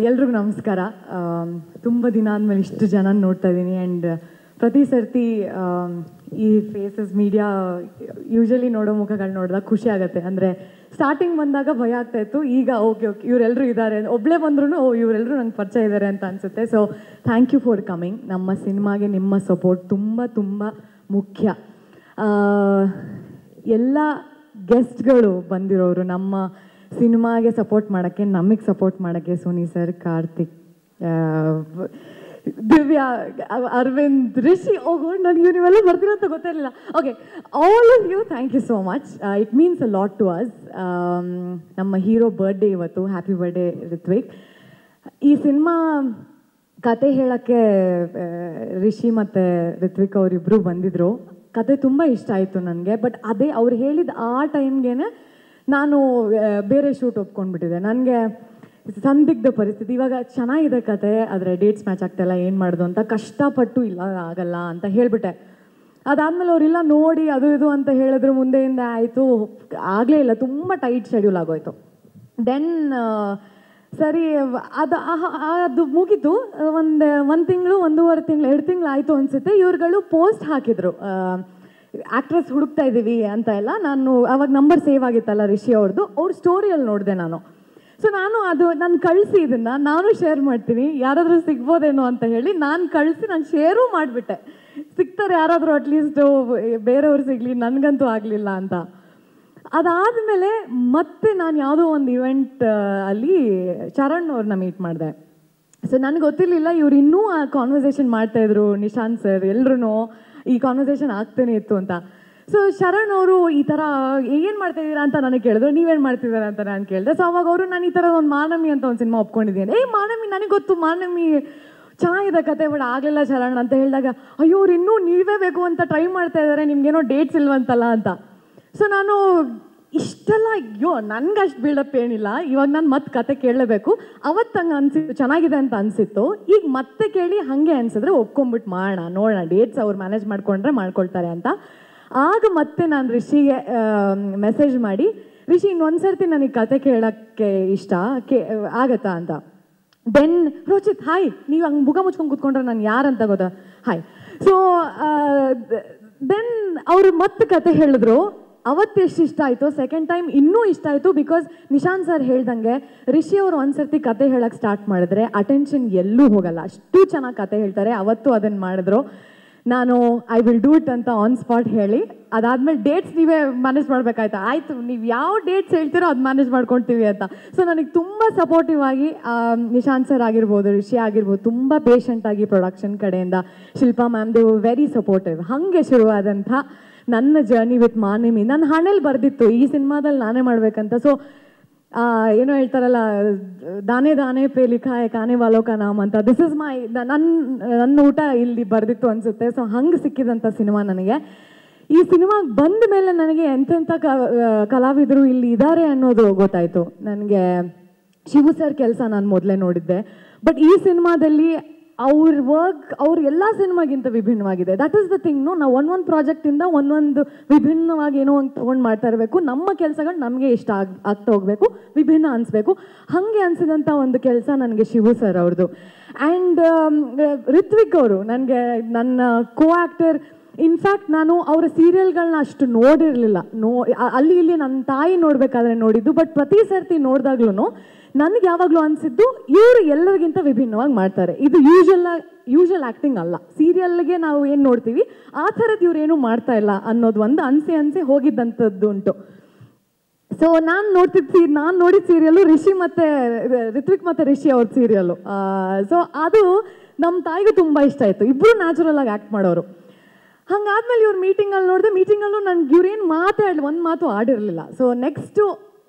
ಎಲ್ರಿಗೂ ನಮಸ್ಕಾರ. ತುಂಬ ದಿನ ಆದಮೇಲೆ ಇಷ್ಟು ಜನ ನೋಡ್ತಾ ಇದ್ದೀನಿ ಆ್ಯಂಡ್ ಪ್ರತಿ ಸರ್ತಿ ಈ ಫೇಸಸ್ ಮೀಡಿಯಾ ಯೂಶಲಿ ನೋಡೋ ಮುಖಗಳು ನೋಡಿದಾಗ ಖುಷಿ ಆಗುತ್ತೆ. ಅಂದರೆ ಸ್ಟಾರ್ಟಿಂಗ್ ಬಂದಾಗ ಭಯ ಆಗ್ತಾಯಿತ್ತು, ಈಗ ಓಕೆ ಇವರೆಲ್ಲರೂ ಇದ್ದಾರೆ, ಒಬ್ಬಳೇ ಬಂದ್ರೂ ಇವರೆಲ್ಲರೂ ನಂಗೆ ಪರಿಚಯ ಇದ್ದಾರೆ ಅಂತ ಅನಿಸುತ್ತೆ. So thank you for coming. ನಮ್ಮ ಸಿನಿಮಾಗೆ ನಿಮ್ಮ ಸಪೋರ್ಟ್ ತುಂಬ ತುಂಬ ಮುಖ್ಯ. ಎಲ್ಲ ಗೆಸ್ಟ್ಗಳು ಬಂದಿರೋರು ನಮ್ಮ ಸಿನಿಮಾಗೆ ಸಪೋರ್ಟ್ ಮಾಡೋಕ್ಕೆ, ನಮಗೆ ಸಪೋರ್ಟ್ ಮಾಡೋಕ್ಕೆ ಸೋನಿ ಸರ್, ಕಾರ್ತಿಕ್, ದಿವ್ಯಾ, ಅರವಿಂದ್, ರಿಷಿ, ನನಗೆ ನೀವೆಲ್ಲ ಬರ್ತೀರೋ ಅಂತ ಗೊತ್ತಿರಲಿಲ್ಲ. Okay, all of you, thank you so much. It means a lot to us. ನಮ್ಮ ಹೀರೋ ಬರ್ಡೇ ಇವತ್ತು. Happy birthday Rithvik. ಈ ಸಿನಿಮಾ ಕತೆ ಹೇಳೋಕ್ಕೆ ರಿಷಿ ಮತ್ತು ರಿತ್ವಿಕ್ ಅವರಿಬ್ಬರು ಬಂದಿದ್ದರು. ಕತೆ ತುಂಬ ಇಷ್ಟ ಆಯಿತು ನನಗೆ. ಬಟ್ ಅದೇ ಅವ್ರು ಹೇಳಿದ ಆ ಟೈಮ್ಗೆ ನಾನು ಬೇರೆ ಶೂಟ್ ಒಪ್ಕೊಂಡ್ಬಿಟ್ಟಿದ್ದೆ. ನನಗೆ ಸಂದಿಗ್ಧ ಪರಿಸ್ಥಿತಿ. ಇವಾಗ ಚೆನ್ನಾಗಿದೆ ಕತೆ, ಆದರೆ ಡೇಟ್ಸ್ ಮ್ಯಾಚ್ ಆಗ್ತಾಯಿಲ್ಲ, ಏನು ಮಾಡೋದು ಅಂತ ಕಷ್ಟಪಟ್ಟು ಇಲ್ಲ ಆಗಲ್ಲ ಅಂತ ಹೇಳಿಬಿಟ್ಟೆ. ಅದಾದಮೇಲೆ ಅವರಿಲ್ಲ ನೋಡಿ ಅದು ಇದು ಅಂತ ಹೇಳಿದ್ರು. ಮುಂದೆಯಿಂದ ಆಯಿತು, ಆಗಲೇ ಇಲ್ಲ, ತುಂಬ ಟೈಟ್ ಶೆಡ್ಯೂಲ್ ಆಗೋಯ್ತು. ದೆನ್ ಸರಿ ಅದು ಮುಗೀತು. ಒಂದು ತಿಂಗಳು, 1.5 ತಿಂಗಳು, 2 ತಿಂಗಳು ಆಯಿತು ಅನಿಸುತ್ತೆ. ಇವ್ರುಗಳು ಪೋಸ್ಟ್ ಹಾಕಿದ್ರು, ಆ್ಯಕ್ಟ್ರೆಸ್ ಹುಡುಕ್ತಾ ಇದ್ದೀವಿ ಅಂತ ಎಲ್ಲ. ನಾನು ಅವಾಗ ನಂಬರ್ ಸೇವ್ ಆಗಿತ್ತಲ್ಲ ರಿಷಿ ಅವ್ರದ್ದು, ಅವ್ರ ಸ್ಟೋರಿಯಲ್ಲಿ ನೋಡಿದೆ ನಾನು. ಸೊ ನಾನು ಕಳಿಸಿ ಇದನ್ನು ನಾನು ಶೇರ್ ಮಾಡ್ತೀನಿ, ಯಾರಾದರೂ ಸಿಗ್ಬೋದೇನೋ ಅಂತ ಹೇಳಿ ನಾನು ಕಳಿಸಿ ನಾನು ಶೇರೂ ಮಾಡಿಬಿಟ್ಟೆ. ಸಿಗ್ತಾರೆ ಯಾರಾದರೂ ಅಟ್ಲೀಸ್ಟು, ಬೇರೆಯವ್ರು ಸಿಗಲಿ, ನನಗಂತೂ ಆಗಲಿಲ್ಲ ಅಂತ. ಅದಾದಮೇಲೆ ಮತ್ತೆ ನಾನು ಯಾವುದೋ ಒಂದು ಇವೆಂಟ್ ಅಲ್ಲಿ ಚರಣ್ ಅವ್ರನ್ನ ಮೀಟ್ ಮಾಡಿದೆ. ಸೊ ನನಗೆ ಗೊತ್ತಿರಲಿಲ್ಲ ಇವ್ರು ಇನ್ನೂ ಆ ಕಾನ್ವರ್ಸೇಷನ್ ಮಾಡ್ತಾಯಿದ್ರು, ನಿಶಾಂತ್ ಸರ್ ಎಲ್ಲರೂ ಈ ಕಾನ್ವರ್ಸೇಷನ್ ಆಗ್ತಾನೆ ಇತ್ತು ಅಂತ. ಸೊ ಶರಣ್ ಅವರು ಈ ಥರ ಏನು ಮಾಡ್ತಾಯಿದ್ದೀರಾ ಅಂತ ನನಗೆ ಕೇಳಿದ್ರು, ನೀವೇನು ಮಾಡ್ತಿದ್ದೀರಾ ಅಂತ ನಾನು ಕೇಳಿದೆ. ಸೊ ಅವಾಗ ಅವರು ನಾನು ಈ ಥರ ಒಂದು ಮಾನಮಿ ಅಂತ ಒಂದು ಸಿನಿಮಾ ಒಪ್ಕೊಂಡಿದ್ದೀನಿ. ಮಾನಮಿ ನನಗೆ ಗೊತ್ತು, ಮಾನಮಿ ಚೆನ್ನಾಗಿದೆ ಕತೆ, ಬಟ್ ಆಗಲಿಲ್ಲ ಶರಣ್ ಅಂತ ಹೇಳಿದಾಗ, ಅಯ್ಯೋ ಅವ್ರು ಇನ್ನೂ ನೀವೇ ಬೇಕು ಅಂತ ಟ್ರೈ ಮಾಡ್ತಾ ಇದ್ದಾರೆ, ನಿಮ್ಗೇನೋ ಡೇಟ್ಸ್ ಇಲ್ವಂತಲ್ಲ ಅಂತ. ಸೊ ನಾನು ಇಷ್ಟೆಲ್ಲ ಅಯ್ಯೋ ನನಗೆ ಅಷ್ಟು ಬಿಲ್ಡಪ್ ಏನಿಲ್ಲ, ಇವಾಗ ನಾನು ಮತ್ತೆ ಕತೆ ಕೇಳಲೇಬೇಕು. ಅವತ್ತು ಹಂಗೆ ಅನಿಸಿತ್ತು, ಚೆನ್ನಾಗಿದೆ ಅಂತ ಅನಿಸಿತ್ತು. ಈಗ ಮತ್ತೆ ಕೇಳಿ ಹಾಗೆ ಅನಿಸಿದ್ರೆ ಒಪ್ಕೊಂಬಿಟ್ಟು ಮಾಡೋಣ, ನೋಡೋಣ, ಡೇಟ್ಸ್ ಅವ್ರು ಮ್ಯಾನೇಜ್ ಮಾಡ್ಕೊಂಡ್ರೆ ಮಾಡ್ಕೊಳ್ತಾರೆ ಅಂತ. ಆಗ ಮತ್ತೆ ನಾನು ರಿಷಿಗೆ ಮೆಸೇಜ್ ಮಾಡಿ, ರಿಷಿ ಇನ್ನೊಂದು ಸರ್ತಿ ನನಗೆ ಕತೆ ಕೇಳೋಕ್ಕೆ ಇಷ್ಟ, ಆಗತ್ತಾ ಅಂತ. ದೆನ್ ರೋಚಿತ್, ಹಾಯ್, ನೀವು ಹಂಗೆ ಮುಖ ಮುಚ್ಕೊಂಡು ಕೂತ್ಕೊಂಡ್ರೆ ನಾನು ಯಾರಂತ ಗೊತ್ತಾ, ಹಾಯ್. ಸೊ ದೆನ್ ಅವರು ಮತ್ತೆ ಕತೆ ಹೇಳಿದ್ರು. ಅವತ್ತು ಎಷ್ಟು ಇಷ್ಟ ಆಯಿತು, ಸೆಕೆಂಡ್ ಟೈಮ್ ಇನ್ನೂ ಇಷ್ಟ ಆಯಿತು. ಬಿಕಾಸ್ ನಿಶಾಂತ್ ಸರ್ ಹೇಳ್ದಂಗೆ ರಿಷಿ ಅವರು ಒಂದು ಸರ್ತಿ ಕತೆ ಹೇಳೋಕ್ಕೆ ಸ್ಟಾರ್ಟ್ ಮಾಡಿದ್ರೆ ಅಟೆನ್ಷನ್ ಎಲ್ಲೂ ಹೋಗಲ್ಲ, ಅಷ್ಟು ಚೆನ್ನಾಗಿ ಕತೆ ಹೇಳ್ತಾರೆ. ಅವತ್ತು ಅದನ್ನು ಮಾಡಿದ್ರು. ನಾನು ಐ ವಿಲ್ ಡೂ ಇಟ್ ಅಂತ ಆನ್ ಸ್ಪಾಟ್ ಹೇಳಿ, ಅದಾದಮೇಲೆ ಡೇಟ್ಸ್ ನೀವೇ ಮ್ಯಾನೇಜ್ ಮಾಡಬೇಕಾಯ್ತು. ಆಯಿತು, ನೀವು ಯಾವ ಡೇಟ್ಸ್ ಹೇಳ್ತೀರೋ ಅದು ಮ್ಯಾನೇಜ್ ಮಾಡ್ಕೊಳ್ತೀವಿ ಅಂತ. ಸೊ ನನಗೆ ತುಂಬ ಸಪೋರ್ಟಿವ್ ಆಗಿ ನಿಶಾಂತ್ ಸರ್ ಆಗಿರ್ಬೋದು, ರಿಷಿ ಆಗಿರ್ಬೋದು, ತುಂಬ ಪೇಷಂಟಾಗಿ ಪ್ರೊಡಕ್ಷನ್ ಕಡೆಯಿಂದ Shilpa ma'am, they very supportive. ಹಾಗೆ ಶುರುವಾದಂಥ ನನ್ನ ಜರ್ನಿ ವಿತ್ ಮಾನಮಿ. ನನ್ನ ಹಣೆಯಲ್ಲಿ ಬರೆದಿತ್ತು ಈ ಸಿನಿಮಾದಲ್ಲಿ ನಾನೇ ಮಾಡಬೇಕಂತ. ಸೊ ಏನೋ ಹೇಳ್ತಾರಲ್ಲ, ದಾನೆ ದಾನೆ ಪೇ ಲಿಖಾ ಹೈ ಕಾನೆ ವಾಲೋ ಕಾ ನಾಮ್ ಅಂತ. ದಿಸ್ ಇಸ್ ಮೈ ನನ್ನ ಊಟ ಇಲ್ಲಿ ಬರೆದಿತ್ತು ಅನಿಸುತ್ತೆ. ಸೊ ಹಂಗೆ ಸಿಕ್ಕಿದಂಥ ಸಿನಿಮಾ ನನಗೆ. ಈ ಸಿನಿಮಾಗೆ ಬಂದ ಮೇಲೆ ನನಗೆ ಎಂತೆಂಥ ಕಲಾವಿದರು ಇಲ್ಲಿ ಇದ್ದಾರೆ ಅನ್ನೋದು ಗೊತ್ತಾಯಿತು. ನನಗೆ ಶಿವು ಸರ್ ಕೆಲಸ ನಾನು ಮೊದಲೇ ನೋಡಿದ್ದೆ, ಬಟ್ ಈ ಸಿನಿಮಾದಲ್ಲಿ ಅವ್ರ ವರ್ಕ್ ಅವ್ರ ಎಲ್ಲ ಸಿನಿಮಾಗಿಂತ ವಿಭಿನ್ನವಾಗಿದೆ. That is the thing. ನಾವು ಒಂದೊಂದು ಪ್ರಾಜೆಕ್ಟಿಂದ ಒಂದೊಂದು ವಿಭಿನ್ನವಾಗಿ ಏನೋ ಒಂದು ತೊಗೊಂಡು ಮಾಡ್ತಾ ಇರಬೇಕು. ನಮ್ಮ ಕೆಲಸಗಳು ನಮಗೆ ಇಷ್ಟ ಆಗ್ತಾ ಹೋಗಬೇಕು, ವಿಭಿನ್ನ ಅನಿಸ್ಬೇಕು. ಹಾಗೆ ಅನಿಸಿದಂಥ ಒಂದು ಕೆಲಸ ನನಗೆ ಶಿವು ಸರ್ ಅವ್ರದ್ದು. ಆ್ಯಂಡ್ ರಿತ್ವಿಕ್ ಅವರು ನನಗೆ ನನ್ನ ಕೋ ಆ್ಯಕ್ಟರ್. ಇನ್ಫ್ಯಾಕ್ಟ್ ನಾನು ಅವರ ಸೀರಿಯಲ್ಗಳನ್ನ ಅಷ್ಟು ನೋಡಿರಲಿಲ್ಲ. ಅಲ್ಲಿ ಇಲ್ಲಿ ನನ್ನ ತಾಯಿ ನೋಡಬೇಕಾದ್ರೆ ನೋಡಿದ್ದು. ಬಟ್ ಪ್ರತಿ ಸರ್ತಿ ನೋಡಿದಾಗ್ಲೂ ನನಗೆ ಯಾವಾಗಲೂ ಅನಿಸಿದ್ದು ಇವರು ಎಲ್ಲರಿಗಿಂತ ವಿಭಿನ್ನವಾಗಿ ಮಾಡ್ತಾರೆ. ಇದು ಯೂಶಲ್ ಆ್ಯಕ್ಟಿಂಗ್ ಅಲ್ಲ. ಸೀರಿಯಲ್ಗೆ ನಾವು ಏನು ನೋಡ್ತೀವಿ ಆ ಥರದ್ದು ಇವ್ರು ಏನೂ ಮಾಡ್ತಾ ಇಲ್ಲ ಅನ್ನೋದು ಒಂದು ಅನಿಸೆ ಹೋಗಿದ್ದಂಥದ್ದು ಉಂಟು. ಸೊ ನಾನು ನೋಡಿದ ಸೀರಿಯಲ್ಲು ರಿತ್ವಿಕ್ ಮತ್ತು ರಿಷಿ ಅವ್ರ ಸೀರಿಯಲ್ಲು. ಸೊ ಅದು ನಮ್ಮ ತಾಯಿಗೂ ತುಂಬ ಇಷ್ಟ ಆಯಿತು. ಇಬ್ಬರು ನ್ಯಾಚುರಲ್ ಆಗಿ ಆ್ಯಕ್ಟ್ ಮಾಡೋರು. ಹಂಗಾದ್ಮೇಲೆ ಇವ್ರು ಮೀಟಿಂಗಲ್ಲಿ ನೋಡಿದೆ. ಮೀಟಿಂಗಲ್ಲೂ ನನಗೆ ಇವ್ರೇನು ಒಂದು ಮಾತು ಆಡಿರಲಿಲ್ಲ. ಸೊ ನೆಕ್ಸ್ಟು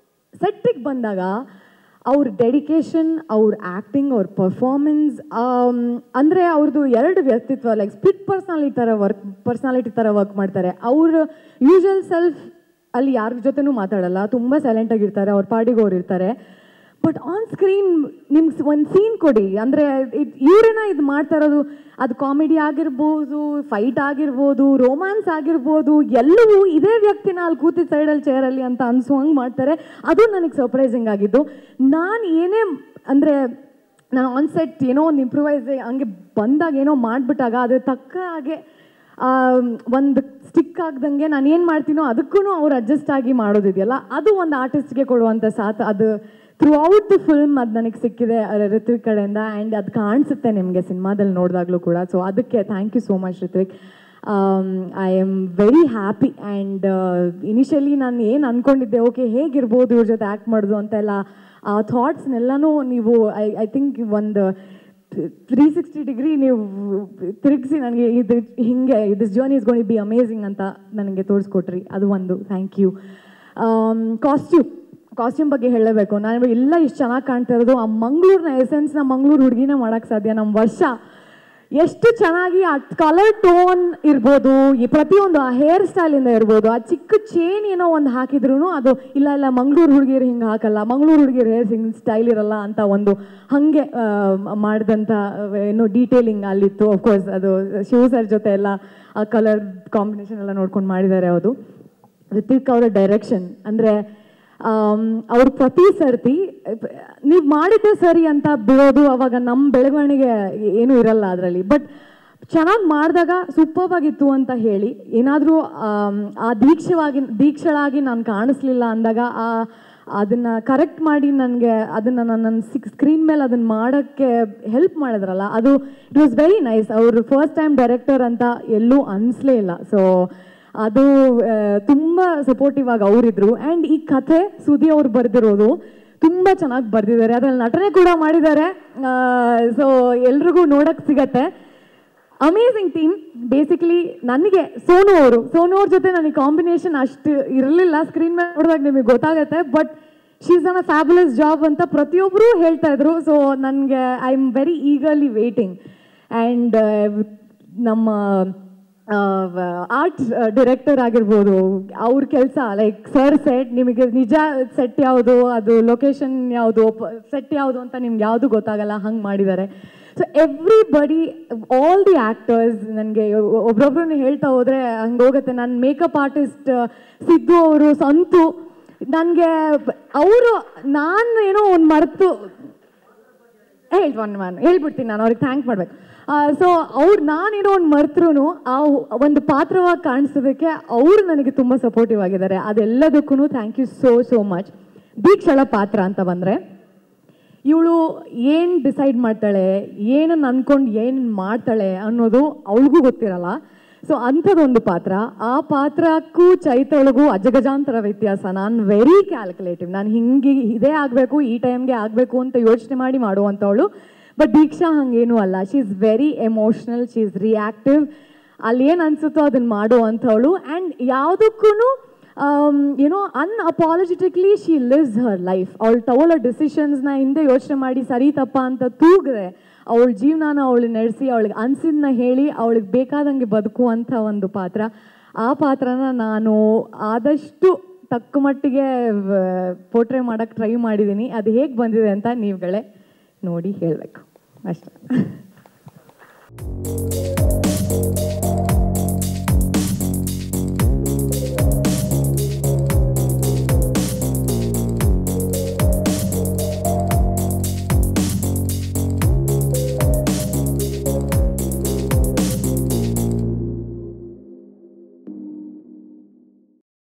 ಸೆಟ್ಟಿಗೆ ಬಂದಾಗ ಅವ್ರ ಡೆಡಿಕೇಶನ್, ಅವ್ರ ಆ್ಯಕ್ಟಿಂಗ್, ಅವ್ರ ಪರ್ಫಾರ್ಮೆನ್ಸ್, ಅಂದರೆ ಅವ್ರದ್ದು 2 ವ್ಯಕ್ತಿತ್ವ, ಲೈಕ್ ಸ್ಪ್ಲಿಟ್ ಪರ್ಸ್ನಾಲಿಟಿ ಥರ ವರ್ಕ್ ಮಾಡ್ತಾರೆ. ಅವ್ರ ಯೂಶಲ್ ಸೆಲ್ಫ್ ಅಲ್ಲಿ ಯಾರ ಜೊತೆನೂ ಮಾತಾಡಲ್ಲ, ತುಂಬ ಸೈಲೆಂಟಾಗಿರ್ತಾರೆ, ಅವ್ರ ಪಾಡಿಗೆ ಅವ್ರು ಇರ್ತಾರೆ. ಬಟ್ ಆನ್ ಸ್ಕ್ರೀನ್ ನಿಮ್ಗೆ ಒಂದು ಸೀನ್ ಕೊಡಿ ಅಂದರೆ ಇವರೇನ ಇದು ಮಾಡ್ತಾ ಇರೋದು. ಅದು ಕಾಮಿಡಿ ಆಗಿರ್ಬೋದು, ಫೈಟ್ ಆಗಿರ್ಬೋದು, ರೋಮ್ಯಾನ್ಸ್ ಆಗಿರ್ಬೋದು, ಎಲ್ಲವೂ ಇದೇ ವ್ಯಕ್ತಿನ ಅಲ್ಲಿ ಕೂತಿದ್ದ ಸೈಡಲ್ಲಿ ಚೇರಲ್ಲಿ ಅಂತ ಅನ್ಸೋ ಹಂಗೆ ಮಾಡ್ತಾರೆ. ಅದು ನನಗೆ ಸರ್ಪ್ರೈಸಿಂಗ್ ಆಗಿದ್ದು. ನಾನು ಏನೇ ಅಂದರೆ ನಾನು ಆನ್ಸೆಟ್ ಏನೋ ಒಂದು ಇಂಪ್ರೂವೈಸ್ ಹಂಗೆ ಬಂದಾಗ ಏನೋ ಮಾಡಿಬಿಟ್ಟಾಗ ಅದ್ರ ತಕ್ಕ ಹಾಗೆ ಒಂದು ಸ್ಟಿಕ್ ಆಗ್ದಂಗೆ ನಾನು ಏನು ಮಾಡ್ತೀನೋ ಅದಕ್ಕೂ ಅವ್ರು ಅಡ್ಜಸ್ಟ್ ಆಗಿ ಮಾಡೋದಿದೆಯಲ್ಲ, ಅದು ಒಂದು ಆರ್ಟಿಸ್ಟ್ಗೆ ಕೊಡುವಂಥ ಸಾಥ್. ಅದು ಥ್ರೂ ಔಟ್ ದ ಫಿಲ್ಮ್ ಅದು ನನಗೆ ಸಿಕ್ಕಿದೆ ರಿತ್ವಿಕ್ ಕಡೆಯಿಂದ. ಆ್ಯಂಡ್ ಅದು ಕಾಣಿಸುತ್ತೆ ನಿಮಗೆ ಸಿನಿಮಾದಲ್ಲಿ ನೋಡಿದಾಗಲೂ ಕೂಡ. ಸೊ ಅದಕ್ಕೆ thank you so much Rithvik. I am very happy. And initially ನಾನು ಏನು ಅಂದ್ಕೊಂಡಿದ್ದೆ, ಓಕೆ ಹೇಗಿರ್ಬೋದು ಇವ್ರ ಜೊತೆ ಆ್ಯಕ್ಟ್ ಮಾಡೋದು ಅಂತೆಲ್ಲ, ಆ ಥಾಟ್ಸ್ನೆಲ್ಲನೂ ನೀವು ಐ ಥಿಂಕ್ ಒಂದು 360 ಡಿಗ್ರಿ ನೀವು ತಿರುಗಿಸಿ ನನಗೆ ಇದು ಹಿಂಗೆ this journey is going be amazing ಅಂತ ನನಗೆ ತೋರಿಸ್ಕೊಟ್ರಿ. ಅದು ಒಂದು ಥ್ಯಾಂಕ್ ಯು. ಕಾಸ್ಟ್ಯೂಮ್ ಬಗ್ಗೆ ಹೇಳಬೇಕು. ನಾನು ಎಲ್ಲ ಇಷ್ಟು ಚೆನ್ನಾಗಿ ಕಾಣ್ತಾ ಇರೋದು ಆ ಮಂಗಳೂರಿನ ಎಸೆನ್ಸ್ನ ಮಂಗಳೂರು ಹುಡುಗಿನೇ ಮಾಡೋಕ್ಕೆ ಸಾಧ್ಯ. ನಮ್ಮ ವರ್ಷ ಎಷ್ಟು ಚೆನ್ನಾಗಿ ಆ ಕಲರ್ ಟೋನ್ ಇರ್ಬೋದು, ಈ ಪ್ರತಿಯೊಂದು ಆ ಹೇರ್ ಸ್ಟೈಲಿಂದ ಇರ್ಬೋದು, ಆ ಚಿಕ್ಕ ಚೇನ್ ಏನೋ ಒಂದು ಹಾಕಿದ್ರು ಅದು ಇಲ್ಲ ಮಂಗಳೂರು ಹುಡುಗಿರು ಹಿಂಗೆ ಹಾಕಲ್ಲ, ಮಂಗಳೂರು ಹುಡುಗಿರು ಹೇರ್ ಹಿಂಗೆ ಸ್ಟೈಲ್ ಇರಲ್ಲ ಅಂತ ಒಂದು ಹಾಗೆ ಮಾಡಿದಂಥ ಏನೋ ಡೀಟೇಲಿಂಗ್ ಅಲ್ಲಿತ್ತು. ಅಫ್ಕೋರ್ಸ್ ಅದು ಶಿವ ಸರ್ ಜೊತೆ ಎಲ್ಲ ಆ ಕಲರ್ ಕಾಂಬಿನೇಷನ್ ಎಲ್ಲ ನೋಡ್ಕೊಂಡು ಮಾಡಿದ್ದಾರೆ. ಅದು ರಿತ್ವಿಕ್ ಅವರ ಡೈರೆಕ್ಷನ್ ಅಂದರೆ ಅವ್ರು ಪ್ರತಿ ಸರ್ತಿ ನೀವು ಮಾಡಿದ್ದೆ ಸರಿ ಅಂತ ಬಿಡೋದು, ಅವಾಗ ನಮ್ಮ ಬೆಳವಣಿಗೆ ಏನೂ ಇರಲ್ಲ ಅದರಲ್ಲಿ. ಬಟ್ ಚೆನ್ನಾಗಿ ಮಾಡಿದಾಗ ಸೂಪರ್ಬ್ ಆಗಿತ್ತು ಅಂತ ಹೇಳಿ ಏನಾದರೂ ಆ ದೀಕ್ಷಳಾಗಿ ನಾನು ಕಾಣಿಸ್ಲಿಲ್ಲ ಅಂದಾಗ ಅದನ್ನು ಕರೆಕ್ಟ್ ಮಾಡಿ ನನಗೆ ಅದನ್ನು ನನ್ನ ಸ್ಕ್ರೀನ್ ಮೇಲೆ ಅದನ್ನು ಮಾಡೋಕ್ಕೆ ಹೆಲ್ಪ್ ಮಾಡಿದ್ರಲ್ಲ, ಅದು ಇಟ್ ವಾಸ್ ವೆರಿ ನೈಸ್. ಅವರು ಫಸ್ಟ್ ಟೈಮ್ ಡೈರೆಕ್ಟರ್ ಅಂತ ಎಲ್ಲೂ ಅನಿಸ್ಲೇ ಇಲ್ಲ. ಸೊ ಅದು ತುಂಬ ಸಪೋರ್ಟಿವ್ ಆಗಿ ಅವರಿದ್ರು. ಆ್ಯಂಡ್ ಈ ಕಥೆ ಸುದಿ ಅವ್ರು ಬರೆದಿರೋದು ತುಂಬ ಚೆನ್ನಾಗಿ ಬರೆದಿದ್ದಾರೆ, ಅದರಲ್ಲಿ ನಟನೆ ಕೂಡ ಮಾಡಿದ್ದಾರೆ. ಸೊ ಎಲ್ರಿಗೂ ನೋಡೋಕ್ಕೆ ಸಿಗತ್ತೆ. Amazing team. ಬೇಸಿಕಲಿ ನನಗೆ ಸೋನು ಅವ್ರ ಜೊತೆ ನನಗೆ ಕಾಂಬಿನೇಷನ್ ಅಷ್ಟು ಇರಲಿಲ್ಲ, ಸ್ಕ್ರೀನ್ ಮೇಲೆ ನೋಡಿದಾಗ ನಿಮಗೆ ಗೊತ್ತಾಗುತ್ತೆ. But she is on a fabulous job ಅಂತ ಪ್ರತಿಯೊಬ್ಬರು ಹೇಳ್ತಾ ಇದ್ರು. ಸೊ ನನಗೆ I am very eagerly waiting. And ನಮ್ಮ ಆರ್ಟ್ ಡೈರೆಕ್ಟರ್ ಆಗಿರ್ಬೋದು, ಅವ್ರ ಕೆಲಸ ಲೈಕ್ ಸರ್ ಸೆಟ್, ನಿಮಗೆ ನಿಜ ಸೆಟ್ ಯಾವುದು, ಅದು ಲೊಕೇಶನ್ ಯಾವುದು, ಸೆಟ್ ಯಾವುದು ಅಂತ ನಿಮ್ಗೆ ಯಾವುದು ಗೊತ್ತಾಗಲ್ಲ, ಹಂಗೆ ಮಾಡಿದ್ದಾರೆ. So everybody, all the actors, ನನಗೆ ಒಬ್ರೊಬ್ರನ್ನ ಹೇಳ್ತಾ ಹೋದರೆ ಹಂಗೆ ಹೋಗುತ್ತೆ. ನನ್ನ ಮೇಕಪ್ ಆರ್ಟಿಸ್ಟ್ ಸಿದ್ದು ಅವರು, ಸಂತು, ನನಗೆ ಅವರು ನಾನು ಏನೋ ಒಂದು ಮರೆತು ಹೇಳ್ಬಿಡ್ತೀನಿ, ನಾನು ಅವ್ರಿಗೆ ಥ್ಯಾಂಕ್ ಮಾಡಬೇಕು. ಸೊ ನಾನೇನೋ ಒಂದು ಮರ್ತರೂ ಆ ಒಂದು ಪಾತ್ರವಾಗಿ ಕಾಣಿಸೋದಕ್ಕೆ ಅವರು ನನಗೆ ತುಂಬ ಸಪೋರ್ಟಿವ್ ಆಗಿದ್ದಾರೆ. ಅದೆಲ್ಲದಕ್ಕೂ ಥ್ಯಾಂಕ್ ಯು ಸೋ ಮಚ್. ದೀಕ್ಷಳ ಪಾತ್ರ ಅಂತ ಬಂದರೆ, ಇವಳು ಏನು ಡಿಸೈಡ್ ಮಾಡ್ತಾಳೆ, ಏನನ್ನು ಅಂದ್ಕೊಂಡು ಏನು ಮಾಡ್ತಾಳೆ ಅನ್ನೋದು ಅವಳಿಗೂ ಗೊತ್ತಿರಲ್ಲ. ಸೊ ಅಂಥದ್ದೊಂದು ಪಾತ್ರ. ಆ ಪಾತ್ರಕ್ಕೂ ಚೈತ್ರೊಳಗೂ ಅಜಗಜಾಂತರ ವ್ಯತ್ಯಾಸ. ನಾನು ವೆರಿ ಕ್ಯಾಲ್ಕುಲೇಟಿವ್, ನಾನು ಹಿಂಗೆ ಇದೇ ಆಗಬೇಕು, ಈ ಟೈಮ್ಗೆ ಆಗಬೇಕು ಅಂತ ಯೋಚನೆ ಮಾಡಿ ಮಾಡುವಂಥವಳು. ಬಟ್ ದೀಕ್ಷಾ ಹಂಗೇನೂ ಅಲ್ಲ. She is very emotional, she is reactive. ಅಲ್ಲಿ ಏನು ಅನಿಸುತ್ತೋ ಅದನ್ನು ಮಾಡುವಂಥವಳು. ಆ್ಯಂಡ್ ಯಾವುದಕ್ಕೂ ಏನೋ ಅನ್ಅಪಾಲಜೆಟಿಕ್ಲಿ ಶಿ ಲಿವ್ಸ್ ಹರ್ ಲೈಫ್. ಅವಳು ತಗೊಳ್ಳೋ ಡಿಸಿಷನ್ಸ್ನ ಹಿಂದೆ ಯೋಚನೆ ಮಾಡಿ ಸರಿ ತಪ್ಪ ಅಂತ ತೂಗದೆ ಅವಳ ಜೀವನನ ಅವಳು ನಡೆಸಿ, ಅವಳಿಗೆ ಅನಿಸಿದ್ದನ್ನ ಹೇಳಿ, ಅವಳಿಗೆ ಬೇಕಾದಂಗೆ ಬದುಕುವಂಥ ಒಂದು ಪಾತ್ರ. ಆ ಪಾತ್ರನ ನಾನು ಆದಷ್ಟು ತಕ್ಕ ಮಟ್ಟಿಗೆ ಪೋರ್ಟ್ರೇ ಮಾಡೋಕ್ಕೆ ಟ್ರೈ ಮಾಡಿದ್ದೀನಿ. ಅದು ಹೇಗೆ ಬಂದಿದೆ ಅಂತ ನೀವುಗಳೇ ನೋಡಿ ಹೇಳಬೇಕು ಅಷ್ಟೇ.